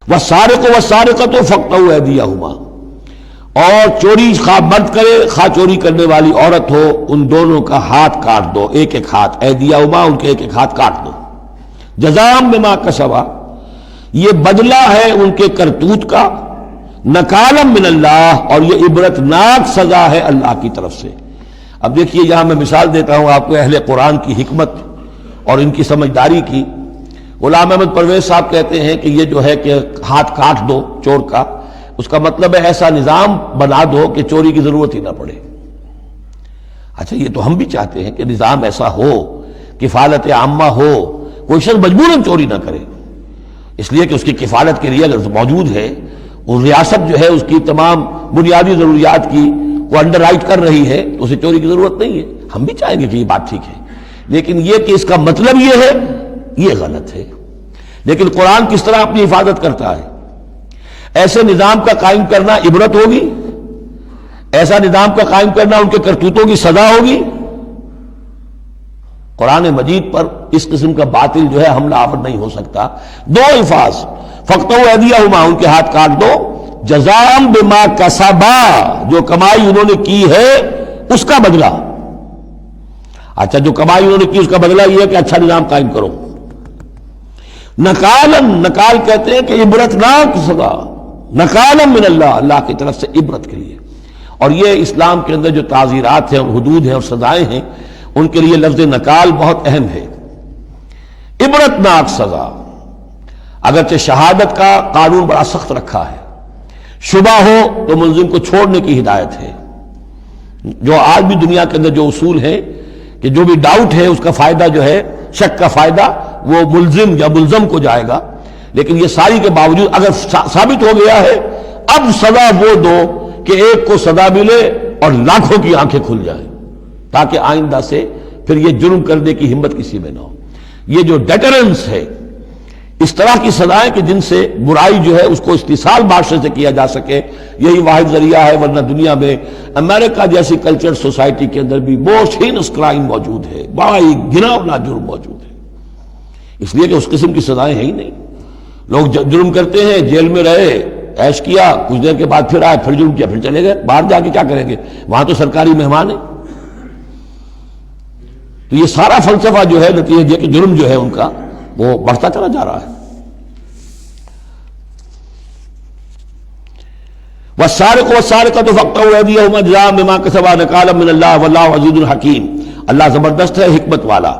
والسارق والسارقۃ فاقطعوا ایدیہما، اور چوری خواہ مرد کرے خواہ چوری کرنے والی عورت ہو، ان دونوں کا ہاتھ کاٹ دو، ایک ایک ہاتھ، ایدیہما ان کے ایک ایک ہاتھ کاٹ دو، جزاء بما کسبا، یہ بدلہ ہے ان کے کرتوت کا، نکالا من اللہ، اور یہ عبرتناک سزا ہے اللہ کی طرف سے۔ اب دیکھیے یہاں میں مثال دیتا ہوں آپ کو اہل قرآن کی حکمت اور ان کی سمجھداری کی۔ غلام احمد پرویز صاحب کہتے ہیں کہ یہ جو ہے کہ ہاتھ کاٹ دو چور کا، اس کا مطلب ہے ایسا نظام بنا دو کہ چوری کی ضرورت ہی نہ پڑے۔ اچھا یہ تو ہم بھی چاہتے ہیں کہ نظام ایسا ہو، کفالت عامہ ہو، کوئی شخص مجبوراً چوری نہ کرے، اس لیے کہ اس کی کفالت کے لیے اگر موجود ہے، وہ ریاست جو ہے اس کی تمام بنیادی ضروریات کی وہ انڈر رائٹ کر رہی ہے، تو اسے چوری کی ضرورت نہیں ہے۔ ہم بھی چاہیں گے کہ یہ بات ٹھیک ہے، لیکن یہ کہ اس کا مطلب یہ ہے، یہ غلط ہے۔ لیکن قرآن کس طرح اپنی حفاظت کرتا ہے؟ ایسے نظام کا قائم کرنا عبرت ہوگی، ایسا نظام کا قائم کرنا ان کے کرتوتوں کی سزا ہوگی۔ قرآن مجید پر اس قسم کا باطل جو ہے حملہ آور نہیں ہو سکتا۔ دو الفاظ، فاقطعوا ایدیہما ان کے ہاتھ کاٹ دو، جزاء بما کسبا جو کمائی انہوں نے کی ہے اس کا بدلہ۔ اچھا جو کمائی انہوں نے کی اس کا بدلہ یہ ہے کہ اچھا نظام قائم کرو۔ نکالن، نکال کہتے ہیں کہ عبرتناک سزا، نکالن من اللہ، اللہ کی طرف سے عبرت کے لیے۔ اور یہ اسلام کے اندر جو تعزیرات ہیں اور حدود ہیں اور سزائیں ہیں، ان کے لیے لفظ نکال بہت اہم ہے۔ عبرتناک سزا، اگرچہ شہادت کا قانون بڑا سخت رکھا ہے، شبہ ہو تو ملزم کو چھوڑنے کی ہدایت ہے۔ جو آج بھی دنیا کے اندر جو اصول ہے کہ جو بھی ڈاؤٹ ہے اس کا فائدہ جو ہے، شک کا فائدہ وہ ملزم یا ملزم کو جائے گا، لیکن یہ ساری کے باوجود اگر ثابت ہو گیا ہے، اب سزا وہ دو کہ ایک کو سزا ملے اور لاکھوں کی آنکھیں کھل جائیں، تاکہ آئندہ سے پھر یہ جرم کرنے کی ہمت کسی میں نہ ہو۔ یہ جو ڈیٹرنس ہے، اس طرح کی سزائیں کہ جن سے برائی جو ہے اس کو استحصال معاشرے سے کیا جا سکے، یہی واحد ذریعہ ہے، ورنہ دنیا میں امریکہ جیسی کلچر سوسائٹی کے اندر بھی موسٹ ہینس کرائم موجود ہے، بڑا ہی گھناؤنا جرم موجود ہے، اس لیے کہ اس قسم کی سزائیں ہیں ہی نہیں۔ لوگ جرم کرتے ہیں، جیل میں رہے، عیش کیا، کچھ دیر کے بعد پھر آئے، پھر جرم کیا، پھر چلے گئے، باہر جا کے کیا کریں گے، وہاں تو سرکاری مہمان ہیں۔ تو یہ سارا فلسفہ جو ہے نتیجہ کہ جرم جو ہے ان کا وہ بڑھتا چلا جا رہا ہے۔ والسارق والسارقۃ فاقطعوا ایدیہما جزاء بما کسبا نکالا من اللہ واللہ عزیز الحکیم، اللہ زبردست ہے، حکمت والا۔